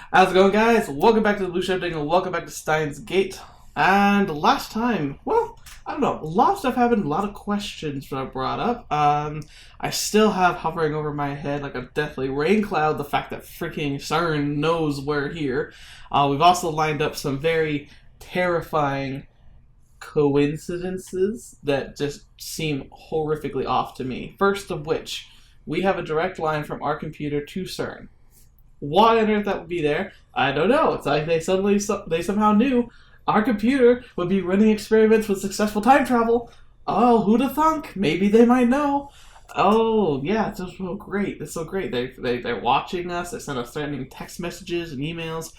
How's it going, guys? Welcome back to the Blue Shifting and welcome back to Steins Gate. And last time, well, I don't know, a lot of stuff happened, a lot of questions were brought up. I still have hovering over my head like a deathly rain cloud the fact that freaking CERN knows we're here. We've also lined up some very terrifying coincidences that just seem horrifically off to me. First of which, we have a direct line from our computer to CERN. Why on earth that would be there? I don't know. It's like they somehow knew our computer would be running experiments with successful time travel. Oh, who'da thunk? Maybe they might know. Oh, yeah, it's so great. It's so great. They're watching us. They send us threatening text messages and emails.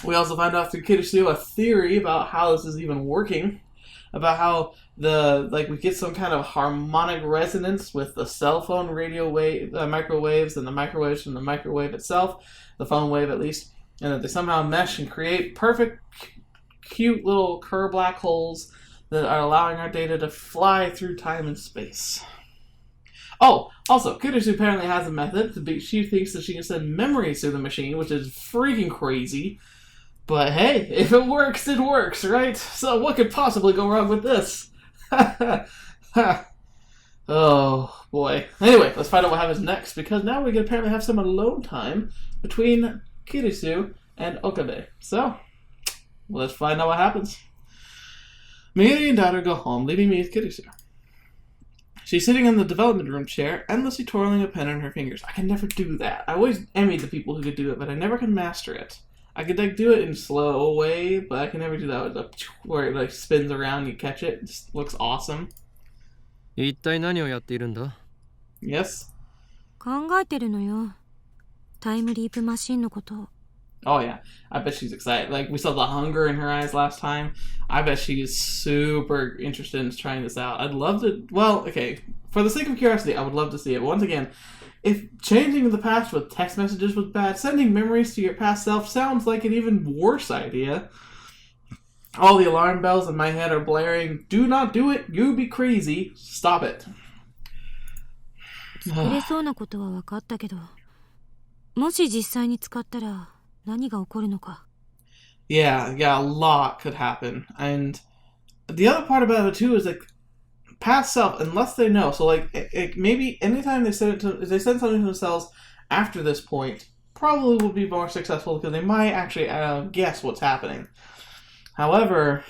We also found out through Kirisu a theory about how this is even working. About how we get some kind of harmonic resonance with the cell phone radio wave, microwaves, and the microwaves from the microwave itself, the phone wave at least, and that they somehow mesh and create perfect, cute little Kerr black holes that are allowing our data to fly through time and space. Oh, also, Kirisu apparently has a method. She thinks that she can send memories through the machine, which is freaking crazy. But hey, if it works, right? So what could possibly go wrong with this? Oh, boy. Anyway, let's find out what happens next, because now we can apparently have some alone time between Kirisu and Okabe. So, let's find out what happens. Mayuri and daughter go home, leaving me with Kirisu. She's sitting in the development room chair, endlessly twirling a pen in her fingers. I can never do that. I always envy the people who could do it, but I never can master it. I could do it in a slow way, but I can never do that with where it spins around and you catch it. It just looks awesome. 一体何をやっているんだ? Yes? 考えてるのよ。タイムリープマシンのこと。 Oh yeah, I bet she's excited. We saw the hunger in her eyes last time. I bet she's super interested in trying this out. I'd love to, well, okay, for the sake of curiosity, I would love to see it. Once again, if changing the past with text messages was bad, sending memories to your past self sounds like an even worse idea. All the alarm bells in my head are blaring. Do not do it. You be crazy. Stop it. 作れそうなことは分かったけど、もし実際に使ったら何が起こるのか。Yeah, a lot could happen. And the other part about it too is past self, unless they know. So maybe anytime they send something to themselves after this point, probably will be more successful because they might actually guess what's happening. However,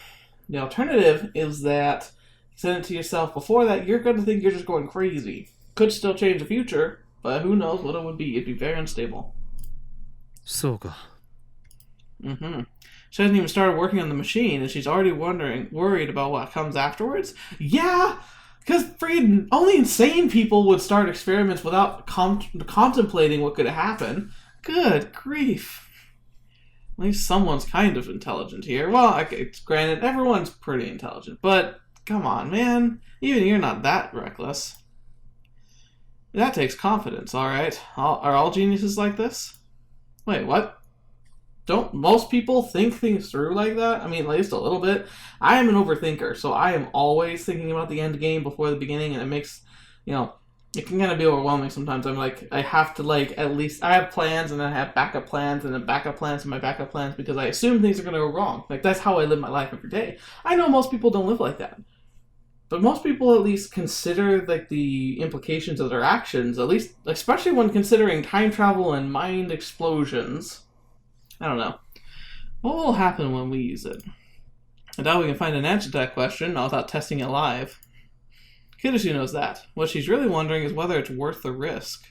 the alternative is that you send it to yourself before that, you're going to think you're just going crazy. Could still change the future, but who knows what it would be. It'd be very unstable. そうか. She hasn't even started working on the machine, and she's already worried about what comes afterwards? Yeah! Because freaking only insane people would start experiments without contemplating what could happen. Good grief. At least someone's kind of intelligent here. Well, okay, granted, everyone's pretty intelligent, but come on, man. Even you're not that reckless. That takes confidence, alright? Are all geniuses like this? Wait, what? Don't most people think things through like that? I mean, at least a little bit. I am an overthinker, so I am always thinking about the end game before the beginning, and it makes, it can kind of be overwhelming sometimes. I'm I have to, at least, I have plans, and then I have backup plans, and then backup plans, and my backup plans, because I assume things are going to go wrong. That's how I live my life every day. I know most people don't live like that. But most people at least consider, the implications of their actions, at least, especially when considering time travel and mind explosions. I don't know. What will happen when we use it? I doubt we can find an answer to that question, not without testing it live. Kirisu knows that. What she's really wondering is whether it's worth the risk.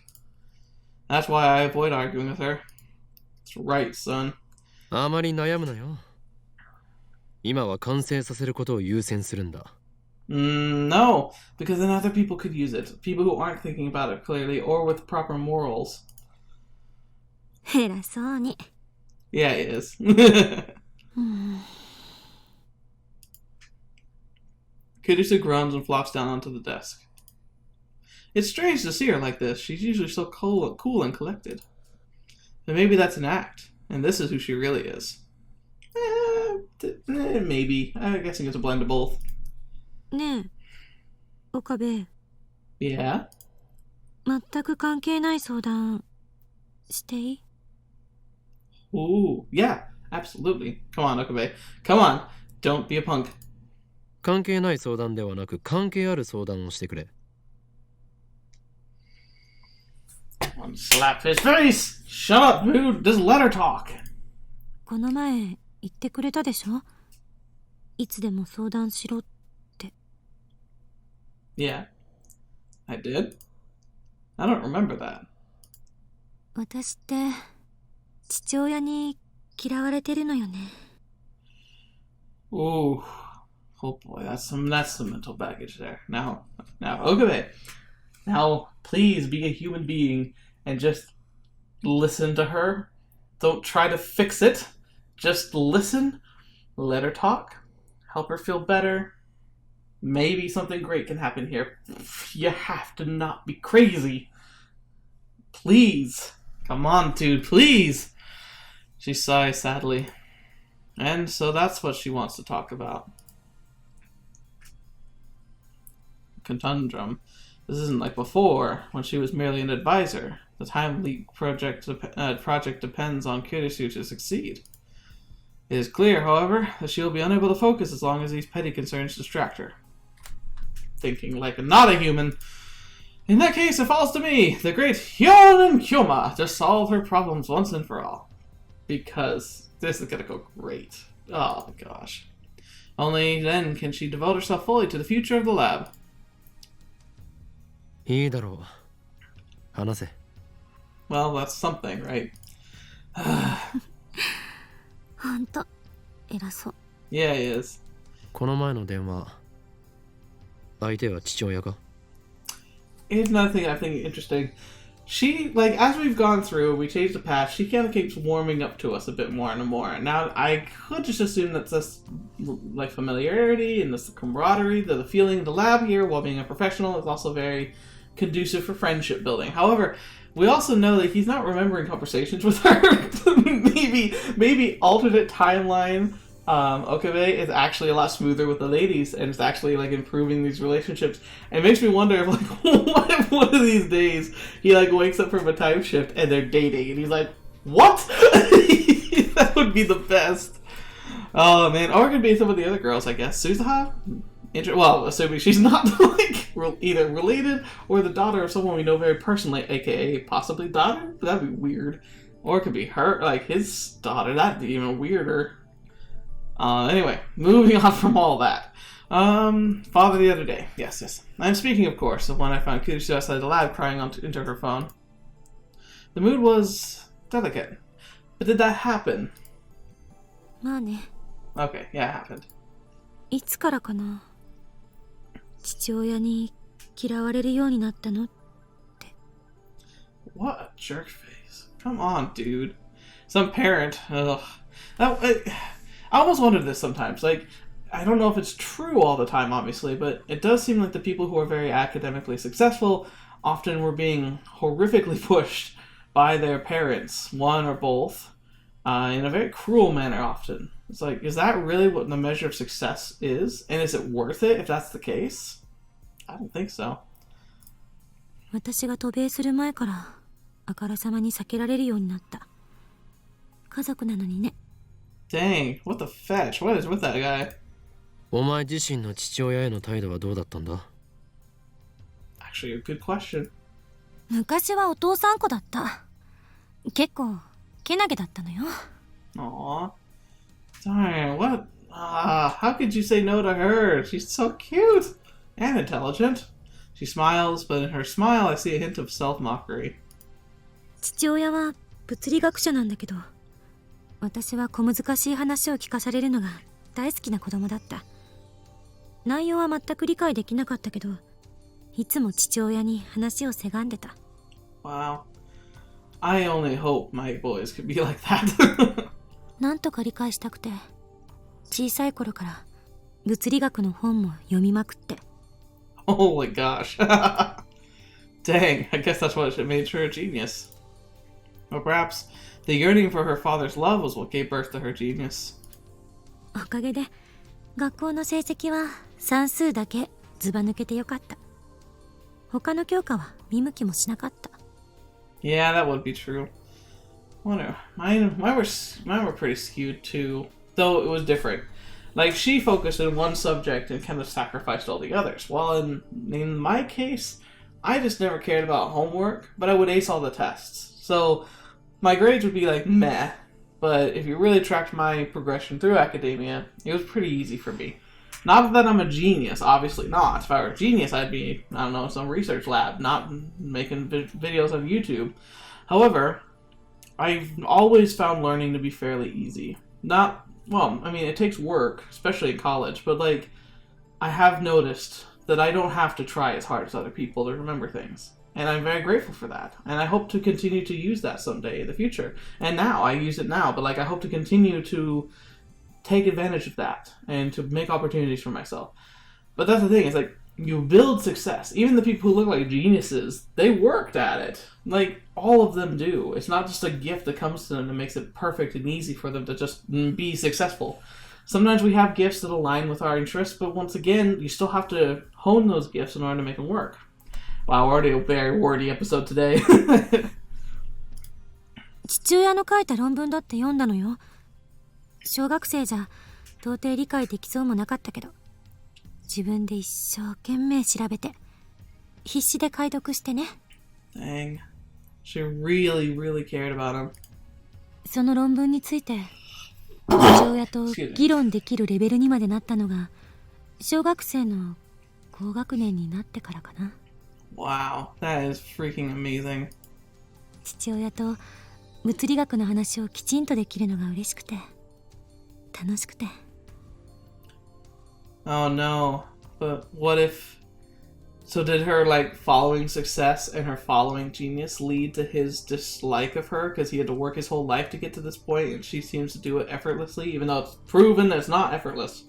That's why I avoid arguing with her. That's right, son. あまり悩むなよ。今は完成させることを優先するんだ。No, because then other people could use it. People who aren't thinking about it clearly or with proper morals. 偉そうに。 Yeah, it is. Kirisu groans and flops down onto the desk. It's strange to see her like this. She's usually so cool and collected. But maybe that's an act, and this is who she really is. Maybe. I'm guessing it's a blend of both. ねえ、岡部。Yeah? 全く関係ない相談していい？ Ooh, yeah, absolutely. Come on, Okabe. Come on. Don't be a punk. 関係ない相談ではなく関係ある相談をしてくれ。Slap his face! Shut up, dude! Just let her talk. この前言ってくれたでしょ、いつでも相談しろって。 Yeah, I did. I don't remember that. 私って父親に嫌われてるのよね。 Ooh. Oh boy, that's some mental baggage there. Now, Okabe. Now, please be a human being and just listen to her. Don't try to fix it. Just listen. Let her talk. Help her feel better. Maybe something great can happen here. You have to not be crazy. Please. Come on, dude, please. She sighs sadly. And so that's what she wants to talk about. Conundrum. This isn't like before, when she was merely an advisor. The Time Leak project depends on Kurisu to succeed. It is clear, however, that she will be unable to focus as long as these petty concerns distract her. Thinking like not a human. In that case, it falls to me, the great Hyon and Kyoma, to solve her problems once and for all. Because this is gonna go great. Oh my gosh. Only then can she devote herself fully to the future of the lab. いいだろう。話せ。Well, that's something, right? ほんと偉そう。 Yeah, he is. この前の電話、相手は父親か？ Here's another thing I think interesting. She, like, as we've gone through, we changed the path, she kind of keeps warming up to us a bit more and more. And now I could just assume that's this, like, familiarity and this camaraderie, the feeling in the lab here, while being a professional, is also very conducive for friendship building. However, we also know that he's not remembering conversations with her. maybe alternate timeline. Okabe is actually a lot smoother with the ladies, and it's actually like improving these relationships. And it makes me wonder if, like, what if one of these days he like wakes up from a time shift and they're dating, and he's like, "What?" That would be the best. Oh man, or it could be some of the other girls, I guess. Suzaha. Well, assuming she's not like either related or the daughter of someone we know very personally, aka possibly daughter. That'd be weird. Or it could be her, like his daughter. That'd be even weirder. Anyway, moving on from all that. Father the other day. Yes. I'm speaking, of course, of when I found Kurisu outside the lab crying into her phone. The mood was delicate. But did that happen? まあね。 Okay, yeah, it happened. いつからかな、父親に嫌われるようになったのって。 What a jerk face. Come on, dude. Some parent. Ugh. I almost wonder this sometimes. Like, I don't know if it's true all the time, obviously, but it does seem like the people who are very academically successful often were being horrifically pushed by their parents, one or both, in a very cruel manner often. It's like, is that really what the measure of success is? And is it worth it if that's the case? I don't think so. 私が渡米する前からあからさまに避けられるようになった。家族なのにね。 Dang, what the fetch? What is with that guy? お前自身の父親への態度はどうだったんだ？ Actually, a good question. 昔はお父さん子だった。結構けなげだったのよ。 Aww. Darn, what? How could you say no to her? She's so cute and intelligent. She smiles, but in her smile I see a hint of self-mockery. 父親は物理学者なんだけど、私は小難しい話を聞かされるのが大好きな子供だった。内容は全く理解できなかったけど、いつも父親に話をせがんでた。 Wow. I only hope my boys could be like that. なんとか理解したくて、小さい頃から物理学の本も読みまくって。 Oh my gosh. Dang, I guess that's what made her a genius. Or perhaps the yearning for her father's love was what gave birth to her genius. おかげで学校の成績は算数だけずば抜けてよかった。他の教科は見向きもしなかった。 Yeah, that would be true. Wonder. Mine were pretty skewed too, though it was different. Like, she focused in one subject and kind of sacrificed all the others. While in my case, I just never cared about homework, but I would ace all the tests. So my grades would be like meh, but if you really tracked my progression through academia, it was pretty easy for me. Not that I'm a genius, obviously not. If I were a genius, I'd be, I don't know, in some research lab, not making videos on YouTube. However, I've always found learning to be fairly easy. It takes work, especially in college, but, like, I have noticed that I don't have to try as hard as other people to remember things. And I'm very grateful for that. And I hope to continue to use that someday in the future. And now, I use it now, but, like, I hope to continue to take advantage of that and to make opportunities for myself. But that's the thing, it's like, you build success. Even the people who look like geniuses, they worked at it. Like, all of them do. It's not just a gift that comes to them and makes it perfect and easy for them to just be successful. Sometimes we have gifts that align with our interests, but once again, you still have to hone those gifts in order to make them work. Wow, already a very wordy episode today. 父親の書いた論文だって読んだのよ。小学生じゃ到底理解できそうもなかったけど、自分で一生懸命調べて必死で解読してね。 Dang. She really, really cared about him. その論文について父親と議論できるレベルにまでなったのが小学生の高学年になってからかな。 Wow, that is freaking amazing. 父親と物理学の話をきちんとできるのが嬉しくて楽しくて。 Oh no. But what if... So did her, like, following success and her following genius lead to his dislike of her because he had to work his whole life to get to this point and she seems to do it effortlessly, even though it's proven that it's not effortless?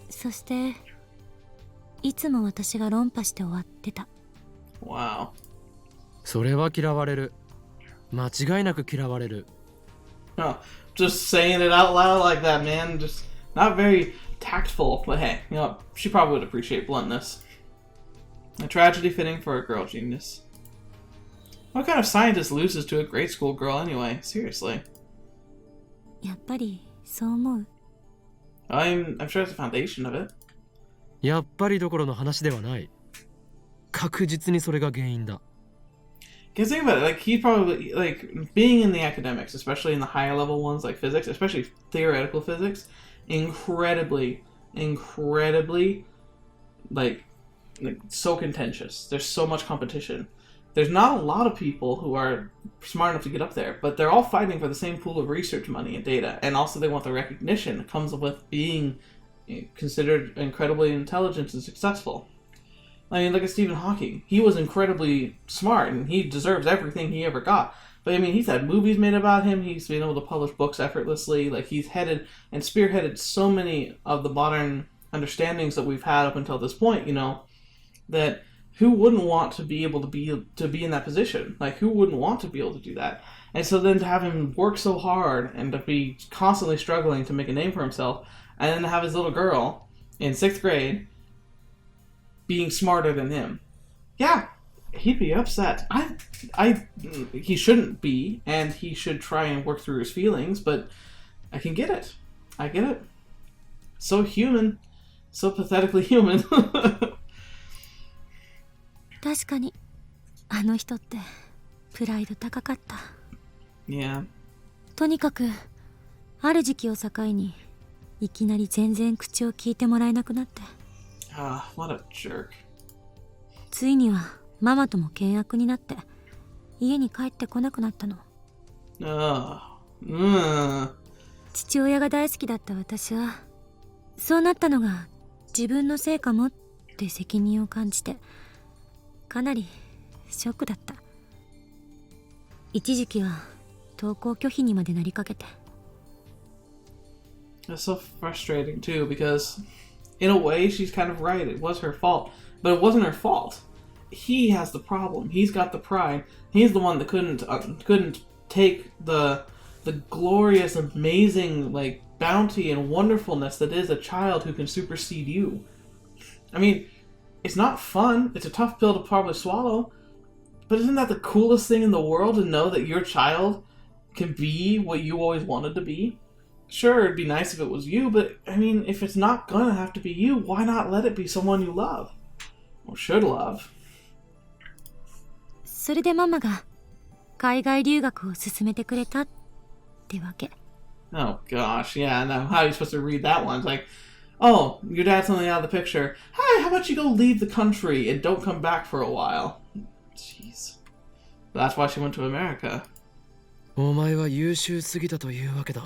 そしていつも私が論破して終わってた。 Wow. それは嫌われる。間違いなく嫌われる。 Oh, just saying it out loud like that, man. Just not very tactful. But hey, you know, she probably would appreciate bluntness. A tragedy fitting for a girl genius. What kind of scientist loses to a grade school girl anyway? Seriously. やっぱりそう思う。 I'm sure it's the foundation of it. やっぱりどころの話ではない。確実にそれが原因だ。 Because think about it, like, he probably, like, being in the academics, especially in the higher level ones like physics, especially theoretical physics, incredibly, like so contentious. There's so much competition. There's not a lot of people who are smart enough to get up there, but they're all fighting for the same pool of research money and data, and also they want the recognition that comes with being considered incredibly intelligent and successful. I mean, look at Stephen Hawking. He was incredibly smart, and he deserves everything he ever got. But I mean, he's had movies made about him. He's been able to publish books effortlessly. Like, he's headed and spearheaded so many of the modern understandings that we've had up until this point, you know, that who wouldn't want to be able to be in that position? Like, who wouldn't want to be able to do that? And so then to have him work so hard and to be constantly struggling to make a name for himself, and then to have his little girl in 6th grade being smarter than him. Yeah, he'd be upset. He shouldn't be, and he should try and work through his feelings, but I can get it. I get it. So human. So pathetically human. 確かにあの人ってプライド高かった。 Yeah. とにかくある時期を境にいきなり全然口を聞いてもらえなくなって。 What a jerk. ついにはママとも険悪になって家に帰ってこなくなったの。父親が大好きだった私はそうなったのが自分のせいかもって責任を感じてかなりショックだった。一時期は登校拒否にまでなりかけて。 It's so frustrating too, because in a way she's kind of right. It was her fault, but it wasn't her fault. He has the problem. He's got the pride. He's the one that couldn't take the glorious, amazing, like, bounty and wonderfulness that is a child who can supersede you. I mean, it's not fun. It's a tough pill to probably swallow, but isn't that the coolest thing in the world to know that your child can be what you always wanted to be? Sure, it'd be nice if it was you, but I mean, if it's not gonna have to be you, why not let it be someone you love? Or should love? それでママが海外留学を勧めてくれたってわけ。 Oh gosh, yeah, no, how are you supposed to read that one? It's like, oh, your dad's something out of the picture. Hey, how about you go leave the country and don't come back for a while? Jeez. That's why she went to America. お前は優秀すぎたというわけだ。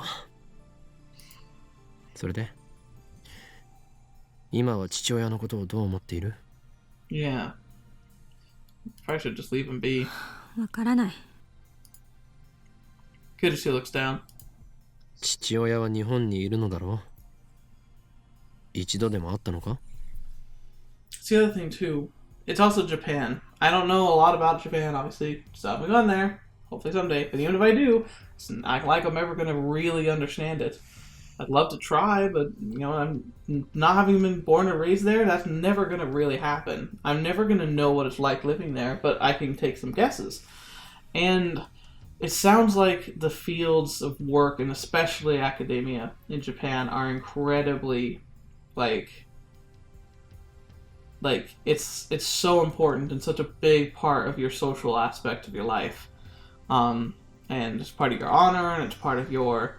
それで今は父親のことをどう思っている？ Yeah. Probably should just leave him be. わからない。 Kurisu looks down. 父親は日本にいるのだろう？一度でも会ったのか？ It's the other thing too. It's also Japan. I don't know a lot about Japan, obviously. So I haven't gone there. Hopefully someday. But even if I do, it's not like I'm ever going to really understand it. I'd love to try, but, you know, I'm not having been born and raised there, that's never going to really happen. I'm never going to know what it's like living there, but I can take some guesses. And it sounds like the fields of work, and especially academia in Japan, are incredibly, like it's so important and such a big part of your social aspect of your life. And it's part of your honor, and it's part of your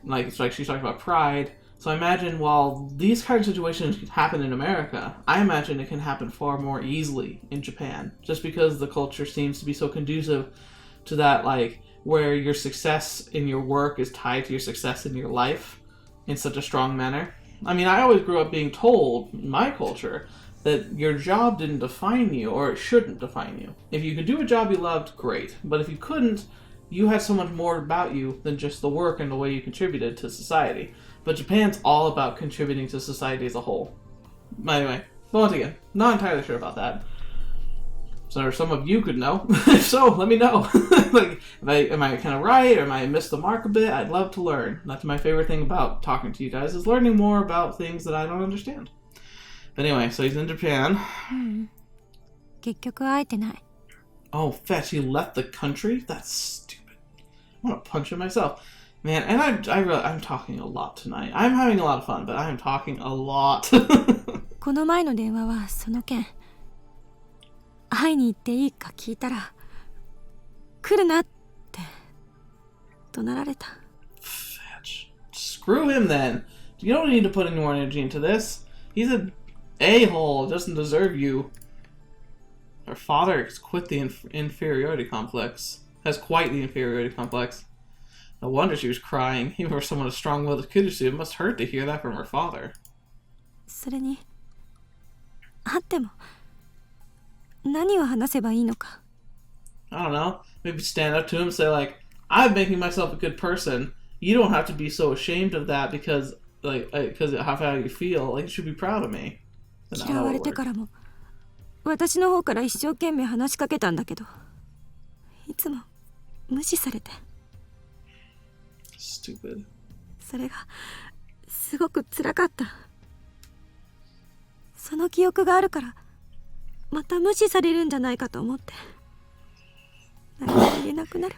like, it's like she's talking about pride. So I imagine while these kind of situations can happen in America, I imagine it can happen far more easily in Japan, just because the culture seems to be so conducive to that, like, where your success in your work is tied to your success in your life in such a strong manner. I mean, I always grew up being told in my culture that your job didn't define you, or it shouldn't define you. If you could do a job you loved, great. But if you couldn't, you had so much more about you than just the work and the way you contributed to society. But Japan's all about contributing to society as a whole. Anyway, once again, not entirely sure about that. So some of you could know. If so, let me know. Like, am I kind of right, or am I missed the mark a bit? I'd love to learn. That's my favorite thing about talking to you guys, is learning more about things that I don't understand. But anyway, so he's in Japan. 結局会えてない。 Oh, fetch, he left the country? That's stupid. I want to punch him myself. Man, and I'm talking a lot tonight. I'm having a lot of fun, but I'm talking a lot. この前の電話はその件。会いに行っていいか聞いたら、来るなって怒鳴られた。 Fetch. Screw him then. You don't need to put any more energy into this. He's an a-hole. Doesn't deserve you. Her father has quite the inferiority complex. Has quite the inferiority complex. No wonder she was crying. Even for someone as strong-willed as Kurisu, it must hurt to hear that from her father. それに、会っても何を話せばいいのか。 I don't know. Maybe stand up to him and say, like, I'm making myself a good person. You don't have to be so ashamed of that because of how you feel. Like, you should be proud of me. 嫌われてからも私の方から一生懸命話しかけたんだけど、いつも無視されて。 Stupid. それがすごく辛かった。その記憶があるからまた無視されるんじゃないかと思って何も言えなくなる。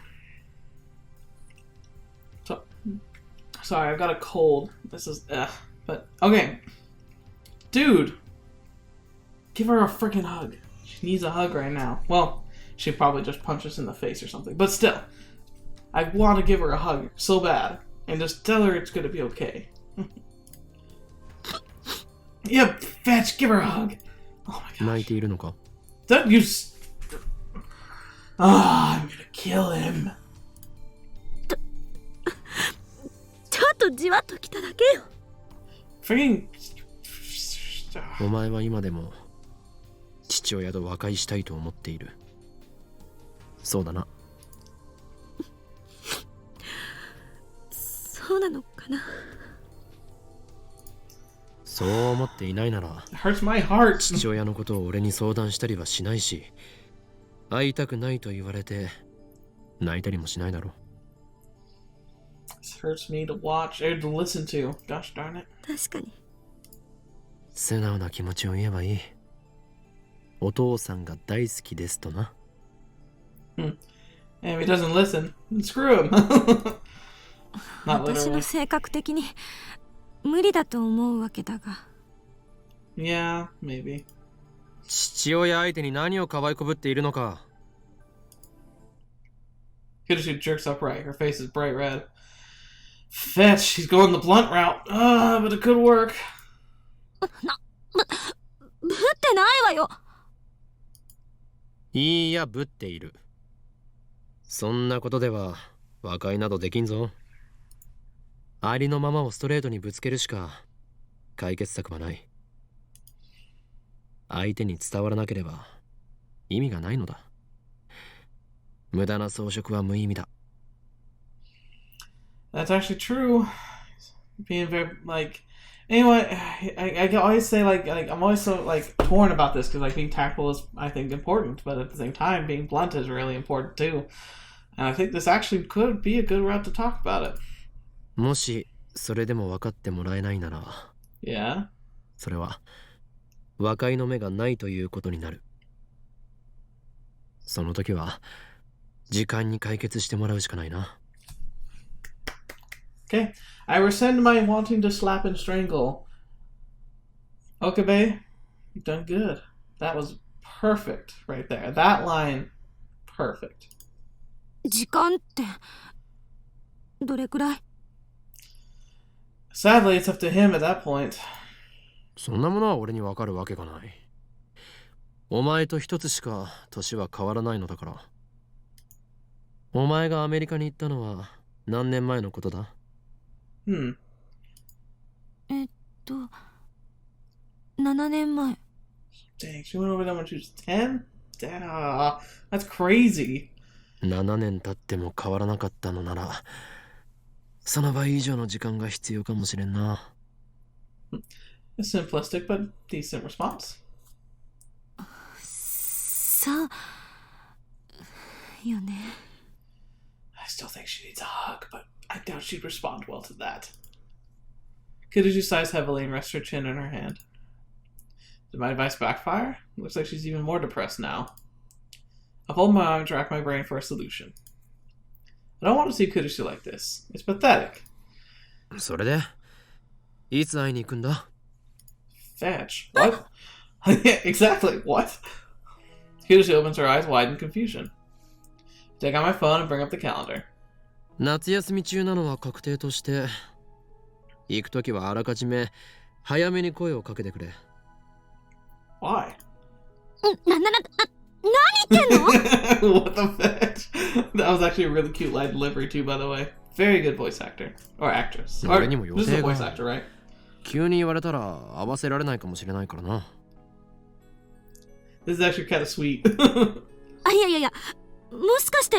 Sorry, I've got a cold. This is but okay. Dude, give her a freaking hug. She needs a hug right now. Well, she'd probably just punch us in the face or something. But still, I want to give her a hug so bad. And just tell her it's going to be okay. Yep, fetch, give her a hug. Oh my gosh. 泣いているのか？ Don't you... I'm going to kill him. ちょっとじわっときただけよ。 Freaking... お前は今でも父親と和解したいと思っている。そうだな。そうなのかな。そう思っていないなら It hurts my heart. 父親のことを俺に相談したりはしないし、会いたくないと言われて泣いたりもしないだろ。 This hurts me to watch or to listen to. Gosh darn it. 確かに。素直な気持ちを言えばいい。お父さんが大好きですとな。And if he doesn't listen, screw him. Not 私の literally. 性格的に無理だと思うわけだが。Yeah, maybe. 父親相手に何を可愛こぶっているのか。Kirisu jerks upright. Her face is bright red. Fetch, she's going the blunt route. But it could work. ぶってないわよ。いいや、ぶっている。そんなことでは和解などできんぞ。ありのままをストレートにぶつけるしか解決策はない。相手に伝わらなければ意味がないのだ。無駄な装飾は無意味だ。That's actually true. Being very like, anyway, I always say like I'm always so like torn about this because like being tactful is I think important, but at the same time being blunt is really important too. And I think this actually could be a good route to talk about it. もしそれでも分かってもらえないなら、Yeah. それは和解の目がないということになる。その時は時間に解決してもらうしかないな。Okay, I rescind my wanting to slap and strangle. Okabe, you've done good. That was perfect right there. That line, perfect. 時間ってどれくらい？ Sadly, it's up to him at that point. そんなものは俺に分かるわけがない。お前と一つしか年は変わらないのだから。お前がアメリカに行ったのは何年前のことだ7年前。Dang, she went over that when she was 10? That's crazy. 7年経っても変わらなかったのなら、その倍以上の時間が必要かもしれんな。A simplistic but decent response. そうよね。I still think she needs a hug, but I doubt she'd respond well to that. Kirisu sighs heavily and rests her chin in her hand. Did my advice backfire? Looks like she's even more depressed now. I fold my arms and rack my brain for a solution. I don't want to see Kirisu like this. It's pathetic. それで、いつ会いに行くんだ Fetch. What? Yeah, exactly. What? Kirisu opens her eyes wide in confusion. Take out my phone and bring up the calendar. 夏休み中なのは確定として、行くときはあらかじめ早めに声をかけてくれ。Why? 何言ってんの？ What the fetch? That was actually a really cute line delivery too, by the way. Very good voice actor. Or actress. Or, this is a voice actor, right? 急に言われたら合わせられないかもしれないからな。This is actually kind of sweet. あ、いや、もしかして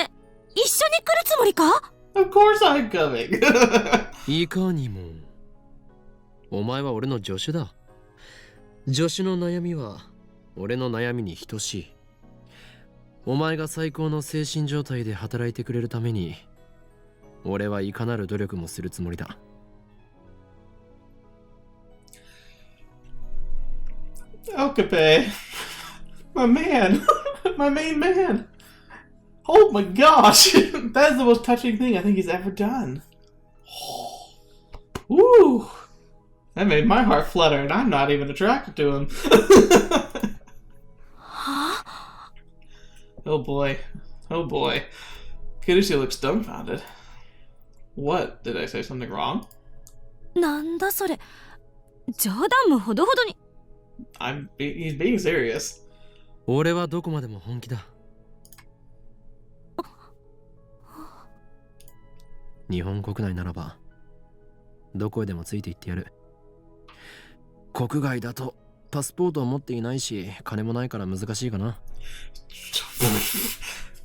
一緒に来るつもりか？ Of course I'm coming. いかにも。お前は俺の助手だ。助手の悩みは俺の悩みに等しい。お前が最高の精神状態で働いてくれるために、俺はいかなる努力もするつもりだ。Okabe. My man. My main man. Oh my gosh. That is the most touching thing I think he's ever done. Woo. That made my heart flutter, and I'm not even attracted to him. Oh boy. Oh boy. Kirisu looks dumbfounded. What? Did I say something wrong? なんだそれ。冗談もほどほどに。He's being serious. 俺はどこまでも本気だ。日本国内ならばどこへでもついて行ってやる。国外だとパスポートを持っていないし金もないから難しいかな。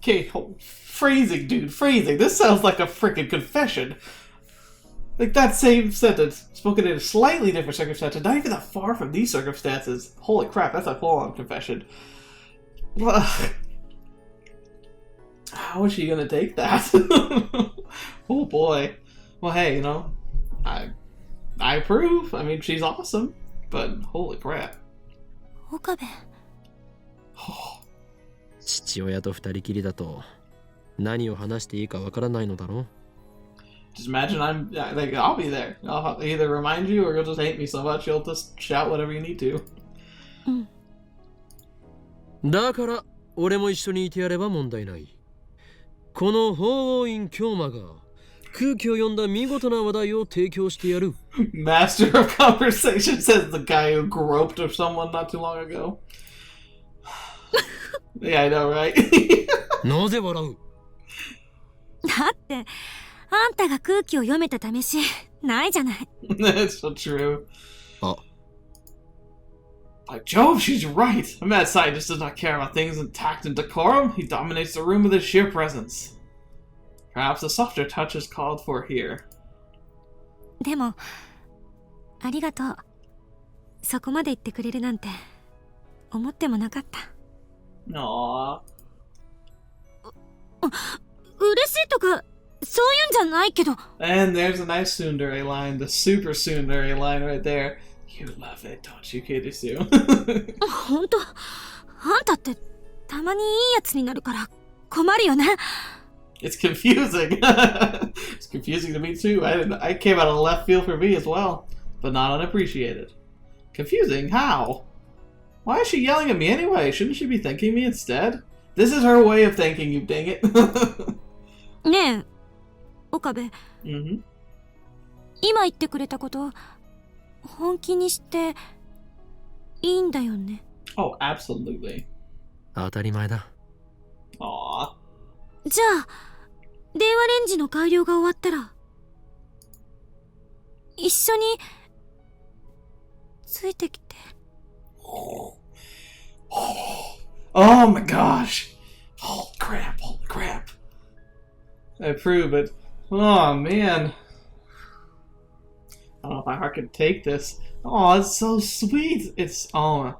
Okay, phrasing, dude, phrasing. This sounds like a freaking confession. Like that same sentence, spoken in a slightly different circumstance, not even that far from these circumstances. Holy crap, that's a full-on confession. How is she gonna take that? Oh boy. Well, hey, you know, I approve. I mean, she's awesome, but holy crap. 岡部。父親と二人きりだと何を話していいかわからないのだろう。 Just imagine like, I'll be there. I'll either remind you or you'll just hate me so much you'll just shout whatever you need to. だから俺も一緒にいてやれば問題ない。この法王院京馬が空気を読んだ見事な話題を提供してやる。 Master of conversation, says the guy who groped of someone not too long ago. Yeah, I know, right? なぜ笑う？だってあんたが空気を読めた試しないじゃない。 That's so true. あ、 By Jove, she's right. A mad scientist does not care about things in tact and decorum. He dominates the room with his sheer presence. Perhaps a softer touch is called for here. でもありがとう。そこまで言ってくれるなんて思ってもなかった。 Aww. 嬉しいとかそういうんじゃないけど。 And there's a nice tsundere line, the super tsundere line right there. You love it, don't you, Kirisu? ほんとあんたってたまにいいやつになるから困るよね。 It's confusing. It's confusing to me too. I came out of left field for me as well, but not unappreciated. Confusing? How? Why is she yelling at me anyway? Shouldn't she be thanking me instead? This is her way of thanking you, dang it. ねえ岡部、 Mm-hmm. 今言ってくれたこと本気にしていいんだよね。 Oh, absolutely. 当たり前だ。 Aww. じゃあ電話レンジの改良が終わったら一緒についてきて。 Oh my gosh. Holy crap, holy crap. I approve it. Oh man. I don't know if my heart can take this. Oh, it's so sweet. It's, oh.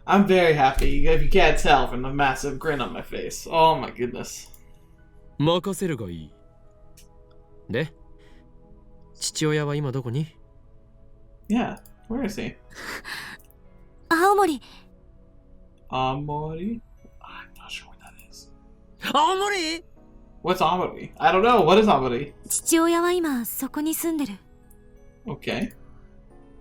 I'm very happy, if you can't tell from the massive grin on my face. Oh my goodness. 任せるがいい。で、父親は今どこに？ Yeah, where is he? 青森。 Amori? I'm not sure what that is. 青森？ What's Amori? I don't know. What is Amori? 父親は今そこに住んでる。 Okay.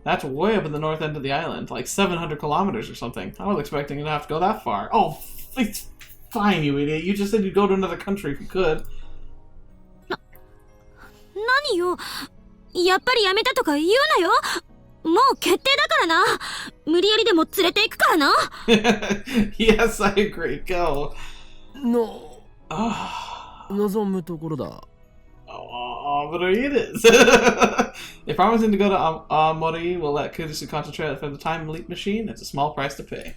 That's way up in the north end of the island, like 700 kilometers or something. I was expecting it to have to go that far. Oh, it's fine, you idiot. You just said you'd go to another country if you could. 何よ、やっぱりやめたとか言うなよ。もう決定だからな。無理やりでも連れて行くからな。 Yes, I agree. Go. の、 Ah. 望むところだ。 Oh, but it is. If promising to go to Amori will let Kurisu concentrate for the time leap machine, it's a small price to pay.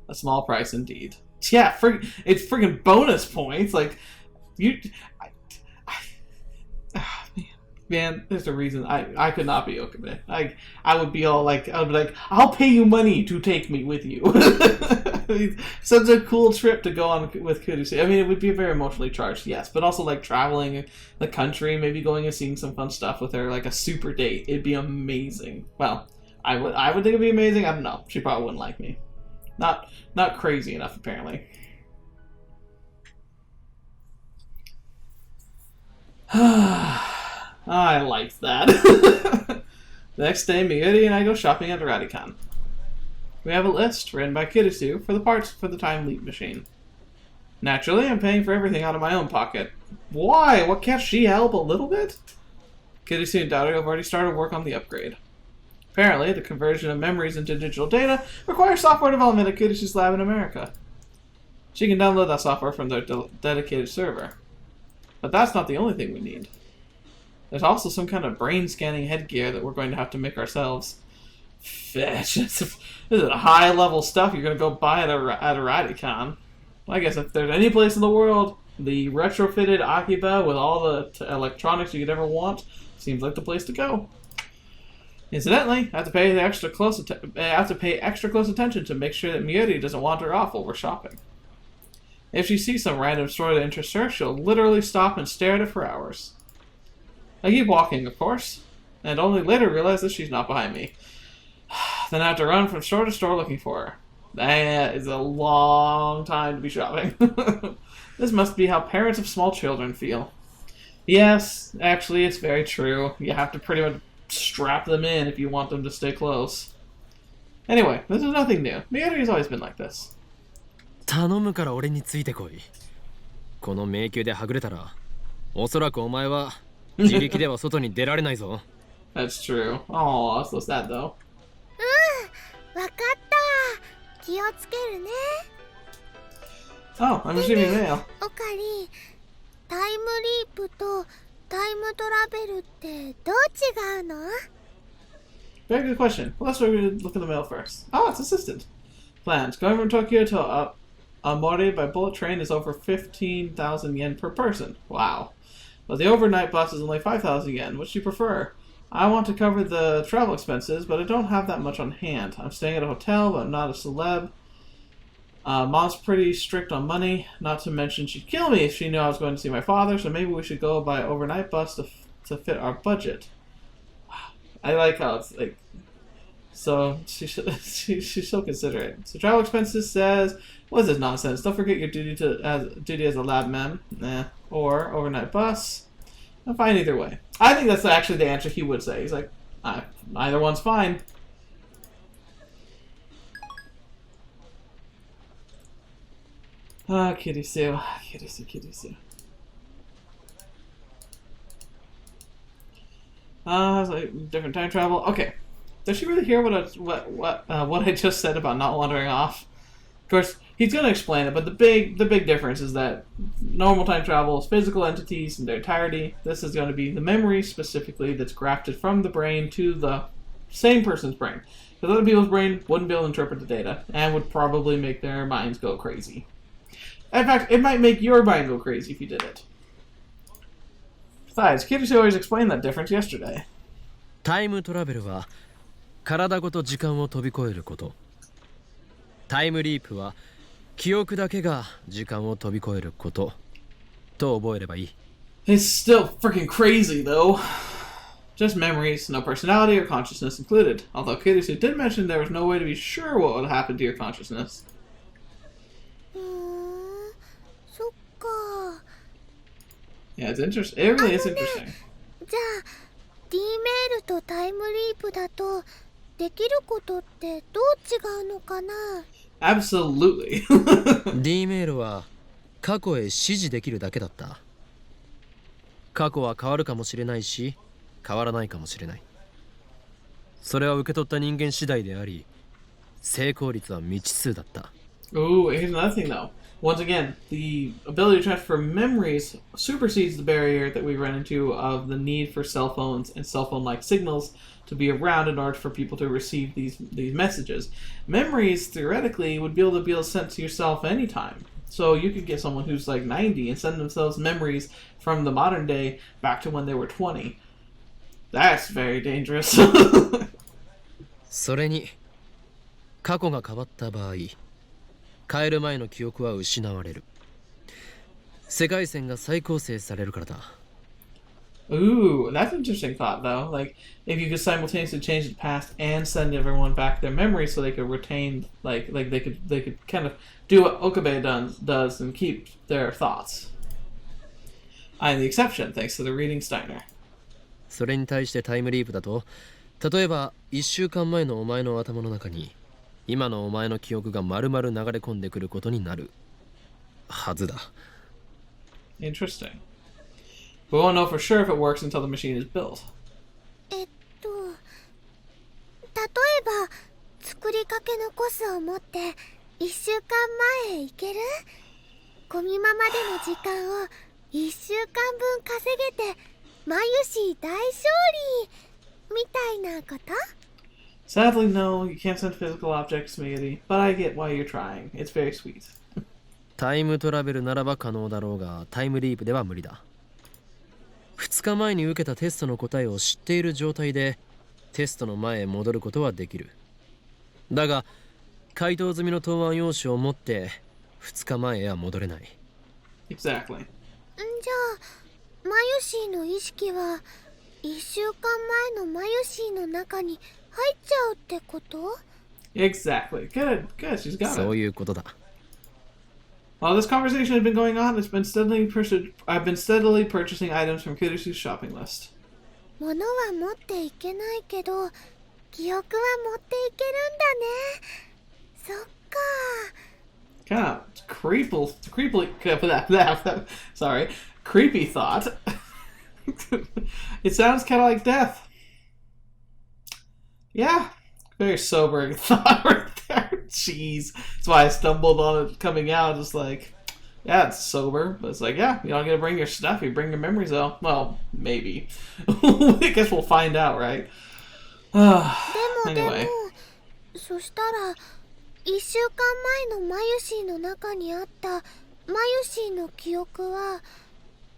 A small price indeed. Yeah, it's friggin' bonus points. Like, you... Man, there's a reason I could not be Okabe. I would be all like, I would be like, I'll pay you money to take me with you. Such a cool trip to go on with Kurisu. I mean, it would be very emotionally charged, yes, but also like traveling the country, maybe going and seeing some fun stuff with her, like a super date. It'd be amazing. Well, I would think it'd be amazing. I don't know. She probably wouldn't like me. Not crazy enough, apparently. I liked that. The next day, Mayuri and I go shopping at Radican. We have a list written by Kurisu for the parts for the time leap machine. Naturally, I'm paying for everything out of my own pocket. Why? What, can't she help a little bit? Kurisu and Daru have already started work on the upgrade. Apparently, the conversion of memories into digital data requires software development at Kurisu's lab in America. She can download that software from their dedicated server. But that's not the only thing we need. There's also some kind of brain scanning headgear that we're going to have to make ourselves. Fetch. This is high level stuff you're going to go buy at a Radicon. I guess if there's any place in the world, the retrofitted Akiba with all the electronics you could ever want seems like the place to go. Incidentally, I have to pay extra close attention to make sure that Mayuri doesn't wander off while we're shopping. If she sees some random store that interests her, she'll literally stop and stare at it for hours. I keep walking, of course, and only later realize that she's not behind me. Then I have to run from store to store looking for her. That is a long time to be shopping. This must be how parents of small children feel. Yes, actually, it's very true. You have to pretty much strap them in if you want them to stay close. Anyway, this is nothing new. Mayuri's always been like this. 頼むから俺についてこい。この迷宮ではぐれたら、おそらくお前は自力では外に出られないぞ。That's true. Oh, that's so sad though. わかった。気をつけるね。Oh, I'm receiving mail. おかり、タイムリープとタイムトラベルってどう違うの？ Very good question. Well, let's look at the mail first. Oh, it's assistant. Plans. Going from Tokyo to Amore by bullet train is over 15,000 yen per person. Wow. But the overnight bus is only 5,000 yen. Which do you prefer? I want to cover the travel expenses, but I don't have that much on hand. I'm staying at a hotel, but I'm not a celeb. Mom's pretty strict on money. Not to mention she'd kill me if she knew I was going to see my father, so maybe we should go by overnight bus to fit our budget. I like how it's like, so she's so considerate. So travel expenses says, what is this nonsense? Don't forget your duty as a lab mem. Or overnight bus. I'm fine either way. I think that's actually the answer he would say. He's like, either one's fine. Kirisu. Like different time travel. Okay, does she really hear what I just said about not wandering off? Of course, he's going to explain it, but the big difference is that normal time travel is physical entities in their entirety. This is going to be the memory specifically that's grafted from the brain to the same person's brain. Because other people's brain wouldn't be able to interpret the data and would probably make their minds go crazy. In fact, it might make your mind go crazy if you did it. Besides, Kirisu always explained that difference yesterday. タイムトラベルは体ごと時間を飛び越えること。タイムリープは記憶だけが時間を飛び越えることと覚えればいい。It's still freaking crazy though. Just memories, no personality or consciousness included. Although Kirisu did mention there was no way to be sure what would happen to your consciousness. そっか。 Yeah, it's interesting. It really is interesting. じゃあ D メールとタイムリープだとできることってどう違うのかな？ Absolutely. D メールは過去へ指示できるだけだった。過去は変わるかもしれないし変わらないかもしれない。それは受け取った人間次第であり成功率は未知数だった。 Ooh, here's another thing though. Once again, the ability to transfer memories supersedes the barrier that we run into of the need for cell phones and cell phone-like signals to be around in order for people to receive these messages. Memories, theoretically, would be able to be sent to yourself anytime. So you could get someone who's like 90 and send themselves memories from the modern day back to when they were 20. That's very dangerous. それに過去が変わった場合変える前の記憶は失われる。世界線が再構成されるからだ。Ooh, that's an interesting thought though. Like, if you could simultaneously change the past and send everyone back their memories so they could retain, like they could kind of do what Okabe does and keep their thoughts. I'm the exception, thanks to the reading Steiner. それに対してタイムリープだと、例えば1週間前のお前の頭の中に今のお前の記憶が丸々流れ込んでくることになるはずだ。Interesting. We won't know for sure if it works until the machine is built. 例えば作りかけのコスを持って1週間前へ行ける？ゴミママでの時間を1週間分稼げてマユシ大勝利みたいなこと？ Sadly, no, you can't send physical objects, Mayuri, but I get why you're trying. It's very sweet. タイムトラベルならば可能だろうがタイムリープでは無理だ。2日前に受けたテストの答えを知っている状態でテストの前へ戻ることはできる。だが回答済みの答案用紙を持って2日前へは戻れない。 Exactly. じゃあマユシーの意識は1週間前のマユシーの中に入っちゃうってこと？ Exactly. Good. She's got it. そういうことだ。While this conversation had been going on, I've been steadily purchasing items from KURISU'S shopping list. 物は持っていけないけど記憶は持っていけるんだね。そっか。 Kind of creepy thought. It sounds kind of like death. Yeah, very sobering thought right there. Jeez, that's why I stumbled on it coming out. Just like, yeah, it's sober, but it's like, yeah, you don't get to bring your stuff. You bring your memories out. Well, maybe. I guess we'll find out, right? Anyway. そしたら1週間前のマユシーの中にあったマユシーの記憶は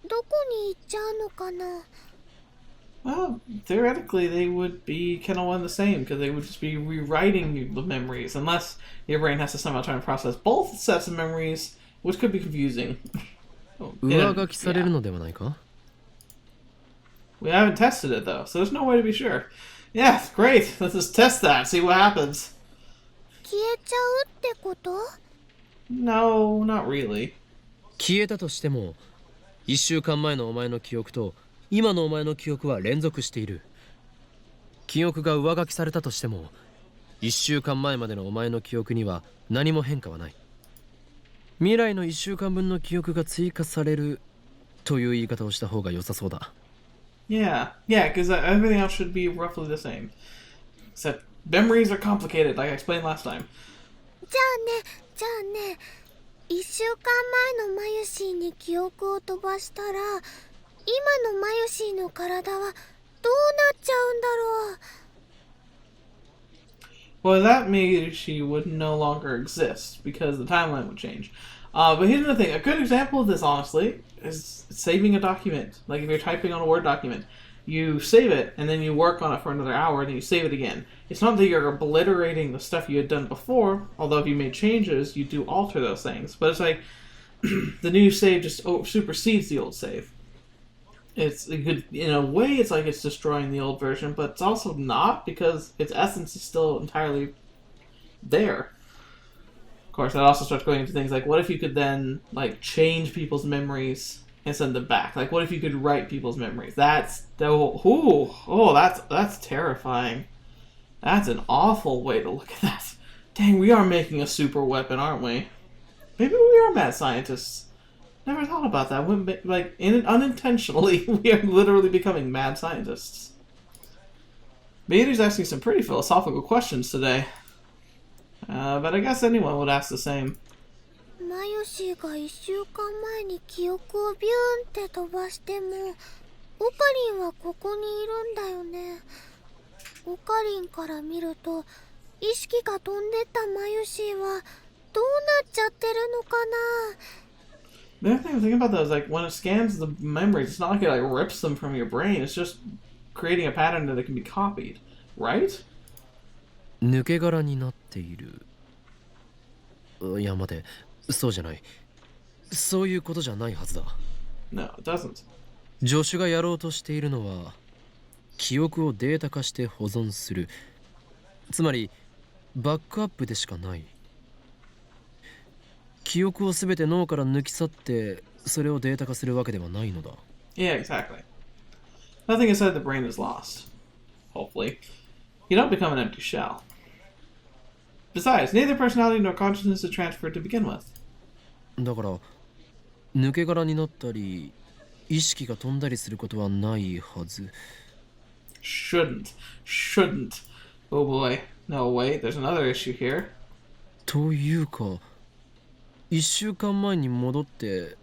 どこに行っちゃうのかな。 Well, theoretically, they would be kind of one and the same because they would just be rewriting the memories, unless your brain has to somehow try and process both sets of memories, which could be confusing. Yeah. 上書きされるのではないか? We haven't tested it though, so there's no way to be sure. Yeah, great. Let's just test that. See what happens. 消えちゃうってこと？ No, not really. 消えたとしても、1週間前のお前の記憶と今のお前の記憶は連続している。記憶が上書きされたとしても、1週間前までのお前の記憶には何も変化はない。未来の1週間分の記憶が追加されるという言い方をした方が良さそうだ。Yeah, because everything else should be roughly the same. Except memories are complicated, like I explained last time. じゃあね、1週間前のマユシーに記憶を飛ばしたら今のマユシーの体はどうなっちゃうんだろう。 Well, that means she would no longer exist because the timeline would change. But here's another thing. A good example of this, honestly, is saving a document. Like if you're typing on a Word document, you save it and then you work on it for another hour and then you save it again. It's not that you're obliterating the stuff you had done before, although if you made changes, you do alter those things. But it's like the new save just supersedes the old save. It's a good, in a way, it's like it's destroying the old version, but it's also not because its essence is still entirely there. Of course, that also starts going into things like, what if you could then like change people's memories and send them back? Like, what if you could write people's memories? That's terrifying. That's an awful way to look at that. Dang, we are making a super weapon, aren't we? Maybe we are mad scientists. Never thought about that. Like, unintentionally, we are literally becoming mad scientists. Mayuri's asking some pretty philosophical questions today. But I guess anyone would ask the same. マユシーが1週間前に記憶をビューンって飛ばしてもオカリンはここにいるんだよね。オカリンから見ると意識が飛んでったマユシーはどうなっちゃってるのかな。 The other thing I'm thinking about though is like when it scans the memories, it's not like it like rips them from your brain. It's just creating a pattern that can be copied, right? 抜け殻になっている。いや待て、そうじゃない。そういうことじゃないはずだ。No, it doesn't. 助手がやろうとしているのは記憶をデータ化して保存する。つまりバックアップでしかない。記憶をすべて脳から抜き去ってそれをデータ化するわけではないのだ。Yeah, exactly. Nothing inside the brain is lost. Hopefully. You don't become an empty shell. Besides, neither personality nor consciousness is transferred to begin with. だから抜け殻になったり意識が飛んだりすることはないはず。Shouldn't. Oh boy. No, wait, there's another issue here. というか1週間前に戻って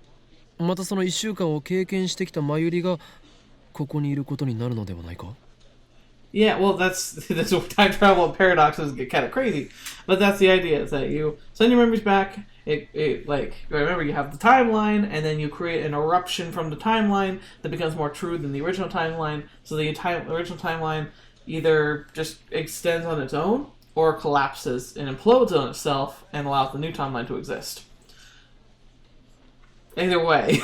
またその1週間を経験してきたマユリがここにいることになるのではないか? Yeah, well, that's where time travel and paradoxes get kind of crazy. But that's the idea, is that you send your memories back, it like, remember you have the timeline, and then you create an eruption from the timeline that becomes more true than the original timeline, so the original timeline either just extends on its own, or collapses and implodes on itself, and allows the new timeline to exist. Either way.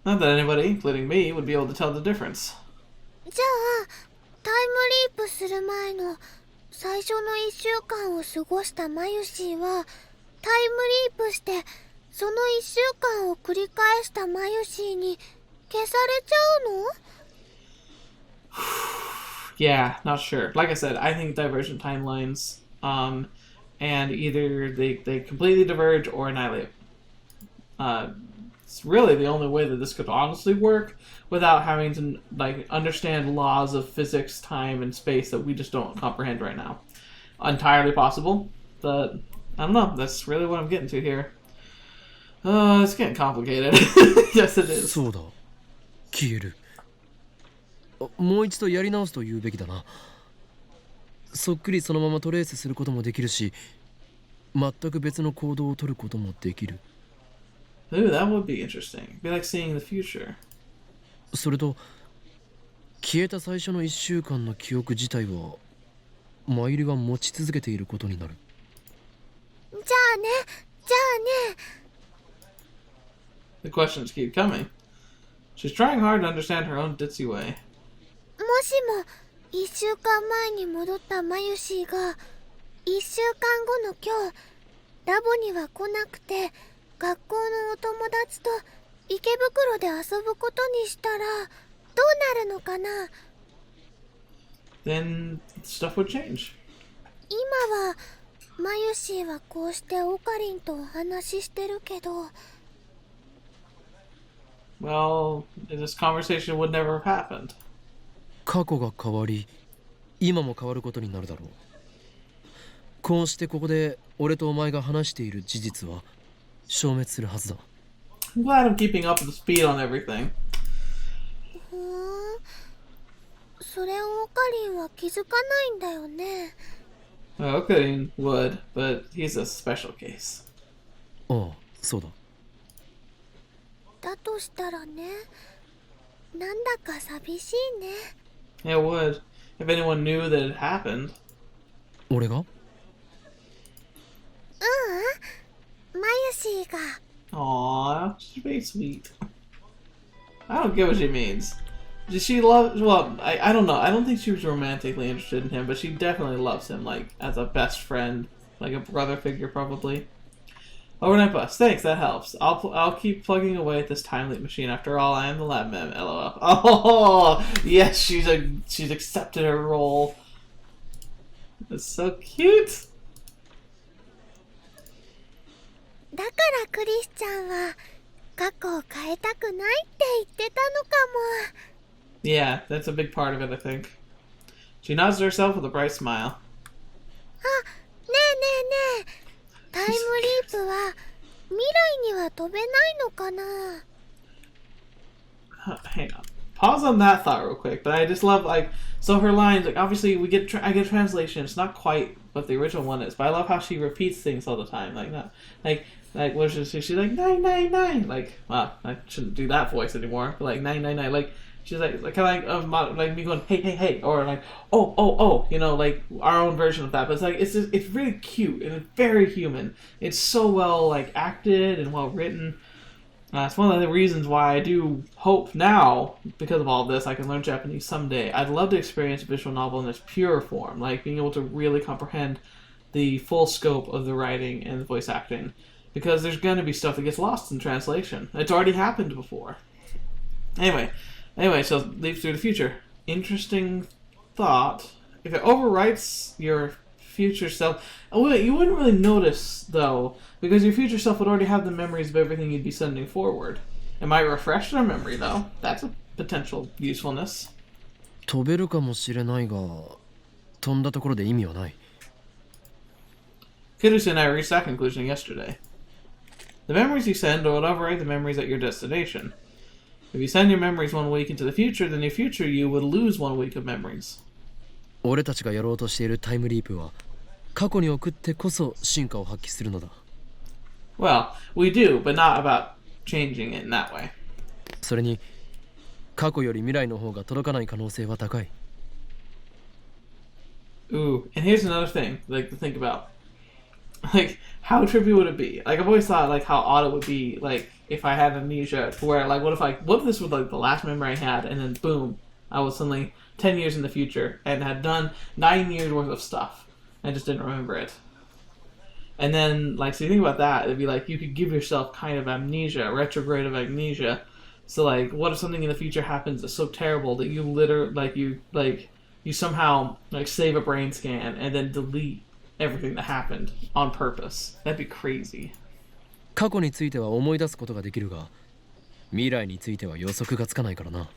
Not that anybody, including me, would be able to tell the difference. じゃあタイムリープする前の最初の1週間を過ごしたマユシーはタイムリープしてその1週間を繰り返したマユシーに消されちゃうの？ Yeah, not sure. Like I said, I think divergent timelines, and either they completely diverge or annihilate. It's really the only way that this could honestly work without having to like understand laws of physics, time, and space that we just don't comprehend right now. Entirely possible, but I don't know. That's really what I'm getting to here. It's getting complicated. Yes, it is. そうだ。消える。もう一度やり直すと言うべきだな。そっくりそのままトレースすることもできるし、全く別の行動を取ることもできる。Ooh, that would be interesting. Be like seeing the future. それと、消えた最初の1週間の記憶自体は、マユリが持ち続けていることになる。じゃあね、じゃあね。The questions keep coming. She's trying hard to understand her own ditzy way. もしも1週間前に戻ったマユシーが1週間後の今日ラボには来なくて学校のお友達と池袋で遊ぶことにしたらどうなるのかな？ Then stuff would change. 今はマユシーはこうしてオカリンとお話ししてるけど Well, this conversation would never have happened. 過去が変わり、今も変わることになるだろう。こうしてここで俺とお前が話している事実は消滅するはずだ。I'm glad I'm keeping up with the speed on everything. ふーんそれをオカリンは気づかないんだよね。 Okay, would, but he's a special case. ああ、そうだ。だとしたらね、なんだか寂しいね。 Yeah, it would. If anyone knew that it happened. 俺が？マユシーが Aww, she's very sweet. I don't get what she means. Does she love? Well, I don't know. I don't think she was romantically interested in him, but she definitely loves him, like as a best friend, like a brother figure, probably. Overnight bus. Thanks, that helps. I'll keep plugging away at this time leap machine. After all, I am the lab mem. LOL. Oh yes, she's accepted her role. It's so cute. だからクリスちゃんは過去を変えたくないって言ってたのかも。 Yeah, that's a big part of it, I think. She nods to herself with a bright smile. あ、ねえねえねえ。タイムリープは未来には飛べないのかな？ Hang on. Pause on that thought real quick. But I just love so her lines obviously I get a translation. It's not quite what the original one is, but I love how she repeats things all the time like that. Like what is she? She's like 999. Like wow, I shouldn't do that voice anymore. But like 999. Like she's like kind of like me going hey or like oh like our own version of that. But it's really cute and it's very human. It's so well like acted and well written. It's one of the reasons why I do hope now, because of all this, I can learn Japanese someday. I'd love to experience a visual novel in its pure form, like being able to really comprehend the full scope of the writing and the voice acting, because there's going to be stuff that gets lost in translation. It's already happened before. Anyway, so leap through the future. Interesting thought. If it overwrites your future self, you wouldn't really notice though, because your future self would already have the memories of everything you'd be sending forward. It might refresh their memory though. That's a potential usefulness. 飛べるかもしれないが、飛んだところで意味はない。Kirisu and I reached that conclusion yesterday. The memories you send will overwrite the memories at your destination. If you send your memories 1 week into the future, then your future you would lose 1 week of memories. 俺たちがやろうとしているタイムリープは、過去に送ってこそ進化を発揮するのだ。Well, we do, but not about changing it in that way. それに、過去より未来の方が届かない可能性は高い。Ooh, and here's another thing, like to think about. Like, how trippy would it be? Like, I've always thought, like, how odd it would be, like, if I had amnesia, to where, like, what if this was, like, the last memory I had, and then, boom, I was suddenly 10 years in the future, and had done 9 years worth of stuff, and just didn't remember it. And then, like, so you think about that, it'd be like you could give yourself kind of amnesia, retrograde amnesia. So, like, what if something in the future happens that's so terrible that you you somehow, like, save a brain scan and then delete everything that happened on purpose? That'd be crazy. 過去については思い出すことができるが、未来については予測がつかないからな。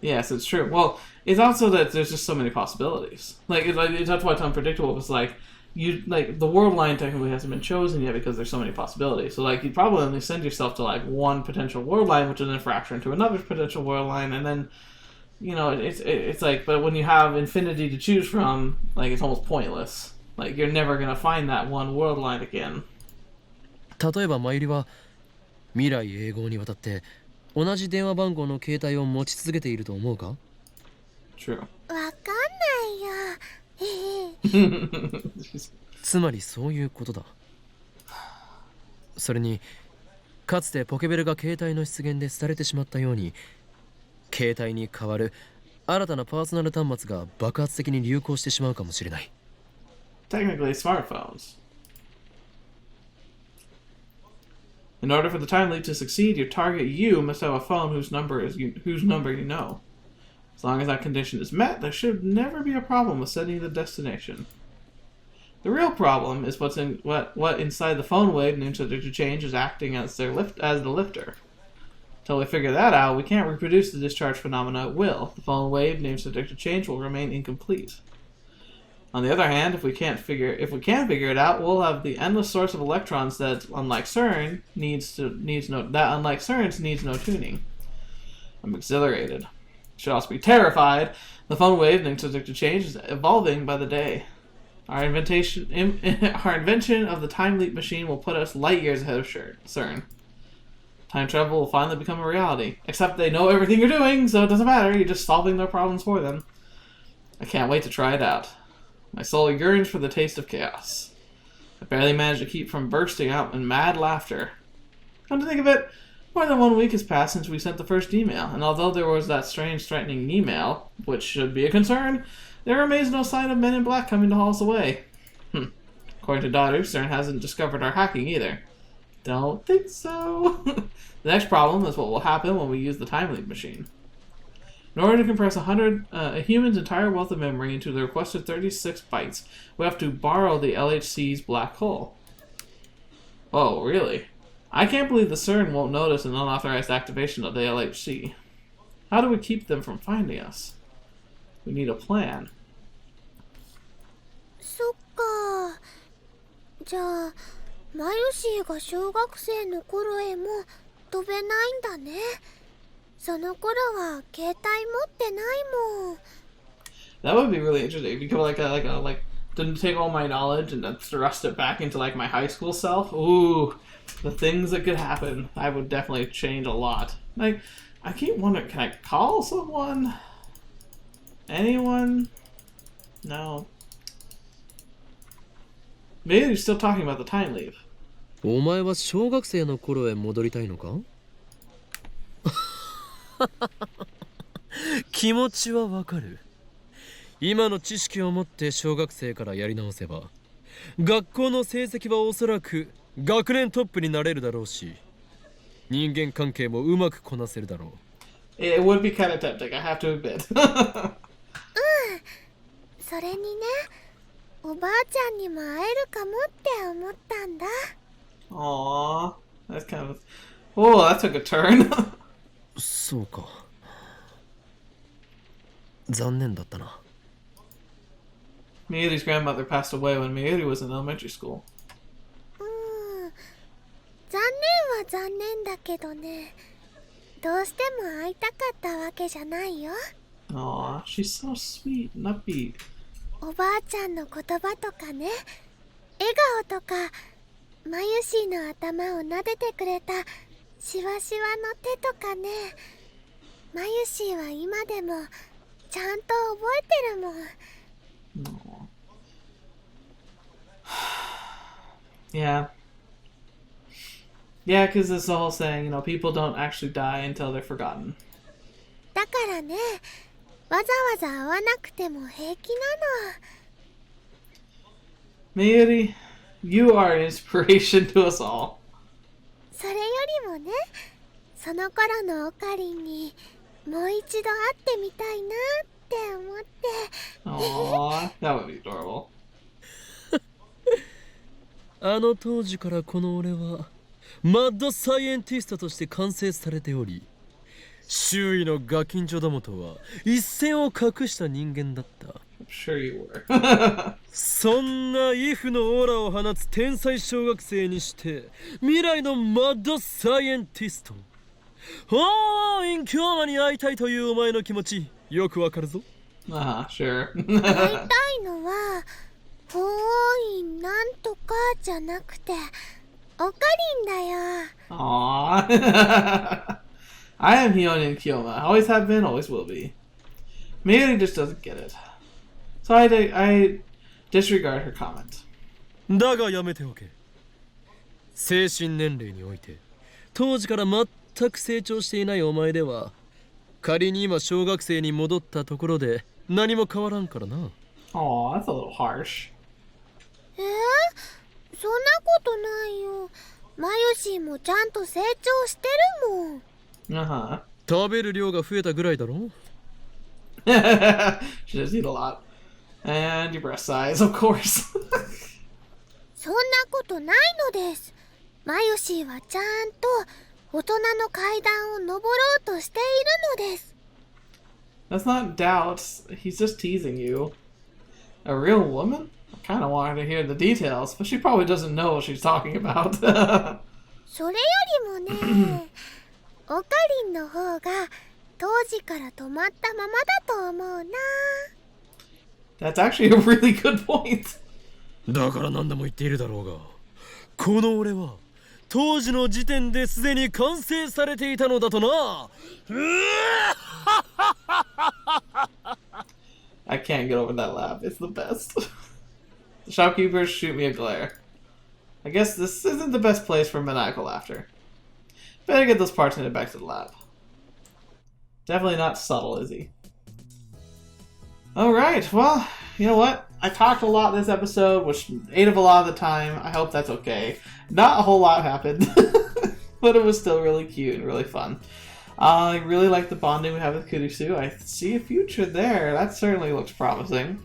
Yes, it's true. Well, it's also that there's just so many possibilities. That's why it's unpredictable. Because the world line technically hasn't been chosen yet because there's so many possibilities. So like you'd probably only send yourself to like one potential world line, which is then fracture into another potential world line, and then it's like, but when you have infinity to choose from, like it's almost pointless. Like you're never gonna find that one world line again. 例えばマユリは未来永劫にわたって同じ電話番号の携帯を持ち続けていると思うか？ True. わかんないよ。つまりそういうことだ。それにかつてポケベルが携帯の出現で廃れてしまったように、携帯に代わる新たなパーソナル端末が爆発的に流行してしまうかもしれない。Technically, smartphones. In order for the time leap to succeed, your target you must have a phone whose number you know. As long as that condition is met, there should never be a problem with setting the destination. The real problem is what inside the phone wave named subject to change is acting as the lifter. Until we figure that out, we can't reproduce the discharge phenomena at will. The phone wave named subject to change will remain incomplete. On the other hand, if we can figure it out, we'll have the endless source of electrons that, unlike CERN's, needs no tuning. I'm exhilarated. Should also be terrified. The phone wave named subject to change is evolving by the day. Our invention of the time leap machine will put us light years ahead of CERN. Time travel will finally become a reality. Except they know everything you're doing, so it doesn't matter. You're just solving their problems for them. I can't wait to try it out. My soul yearns for the taste of chaos. I barely managed to keep from bursting out in mad laughter. Come to think of it, more than 1 week has passed since we sent the first email, and although there was that strange threatening email, which should be a concern, there remains no sign of Men in Black coming to haul us away. According to Daughter, CERN hasn't discovered our hacking either. Don't think so. The next problem is what will happen when we use the time leap machine. In order to compress a human's entire wealth of memory into the requested 36 bytes, we have to borrow the LHC's black hole. Oh, really? I can't believe the CERN won't notice an unauthorized activation of the LHC. How do we keep them from finding us? We need a plan. そっか。じゃあ、マユシーが小学生の頃へも飛べないんだね。その頃は携帯持ってないもん。 That would be really interesting. Become like to take all my knowledge and then thrust it back into like my high school self. Ooh, the things that could happen. I would definitely change a lot. Like, I keep wondering, can I call someone? Anyone? No. Maybe they're still talking about the time leap. お前は小学生の頃へ戻りたいのか？気持ちはわかる。今の知識を持って小学生からやり直せば、学校の成績はおそらく学年トップになれるだろうし、人間関係もうまくこなせるだろう。It would be kind of tempting, I have to admit. それにね、おばあちゃんにも会えるかもって思ったんだ。Aww, that's kind of... Oh, that took a turn. そうか。残念だったな。Mayuri's grandmother passed away when Mayuri was in elementary school. 残念は残念だけどね。どうしても会いたかったわけじゃないよ。Aw, she's so sweet and upbeat. おばあちゃんの言葉とかね、笑顔とか、マユシーの頭を撫でてくれたシワシワの手とかね。マユシーは今でもちゃんと覚えてるもん。No. Yeah. Yeah, because it's the whole saying, you know, people don't actually die until they're forgotten. だからね、わざわざ会わなくても平気なの。Mayuri, You are an inspiration to us all. それよりもね、その頃のオカリンにもう一度会ってみたいなって思って。Aww, that would be adorable. あの当時からこの俺はマッドサイエンティストとして完成されており、周囲のガキンチョどもとは一線を画した人間だった。I'm sure you were. そんなイフのオーラを放つ天才小学生にして未来のマッドサイエンティスト。おー、インキョーマに会いたいというお前の気持ちよくわかるぞ。Sure. 会いたいのは法院なんとかじゃなくてオカリンだよ。Aww. I am Hyonin Kyoma. Always have been, always will be. Mayuri just doesn't get it. So I disregard her comment. だがやめておけ。精神年齢において当時から全く成長していないお前では、仮に今小学生に戻ったところで何も変わらんからな。Aw, that's a little harsh. そんなことないよ。マユシーもちゃんと成長してるもん。Uh-huh. 食べる量が増えたぐらいだろ。She does eat a lot. And your breast size, of course. そんなことないのです。マユシーはちゃんと大人の階段を登ろうとしているのです。That's not doubt. He's just teasing you. A real woman? I kind of want her to hear the details, but she probably doesn't know what she's talking about. それよりもね、オカリンの方が当時から止まったままだと思うな。That's actually a really good point. だから何度も言っているだろうが、この俺は当時の時点ですでに完成されていたのだとな。I can't get over that laugh. It's the best. The shopkeepers shoot me a glare. I guess this isn't the best place for maniacal laughter. Better get those parts handed back to the lab. Definitely not subtle, is he? Alright, well, you know what? I talked a lot this episode, which ate up a lot of the time. I hope that's okay. Not a whole lot happened, but it was still really cute and really fun. I really like the bonding we have with Kurisu. I see a future there. That certainly looks promising.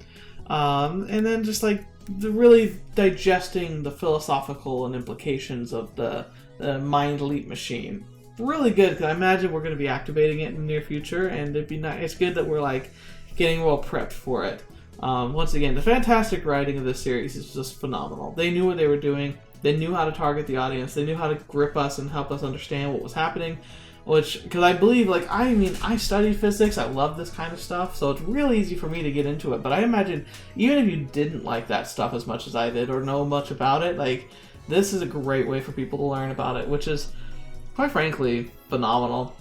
And then just like really digesting the philosophical and implications of the mind leap machine. Really good, because I imagine we're going to be activating it in the near future, and it'd be nice. It's good that we're like getting well prepped for it. Once again, the fantastic writing of this series is just phenomenal. They knew what they were doing. They knew how to target the audience. They knew how to grip us and help us understand what was happening. Which, because I believe, like, I studied physics. I love this kind of stuff, so it's really easy for me to get into it. But I imagine, even if you didn't like that stuff as much as I did or know much about it, like, this is a great way for people to learn about it, which is, quite frankly, phenomenal.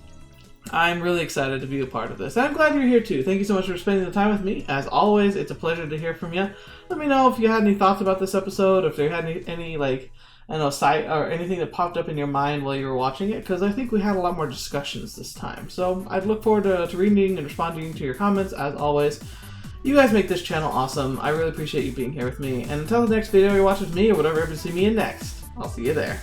I'm really excited to be a part of this. And I'm glad you're here too. Thank you so much for spending the time with me. As always, it's a pleasure to hear from you. Let me know if you had any thoughts about this episode, or if there had any like, I don't know, site or anything that popped up in your mind while you were watching it, because I think we had a lot more discussions this time. So I'd look forward to reading and responding to your comments, as always. You guys make this channel awesome. I really appreciate you being here with me. And until the next video you watch with me, or whatever you see me in next, I'll see you there.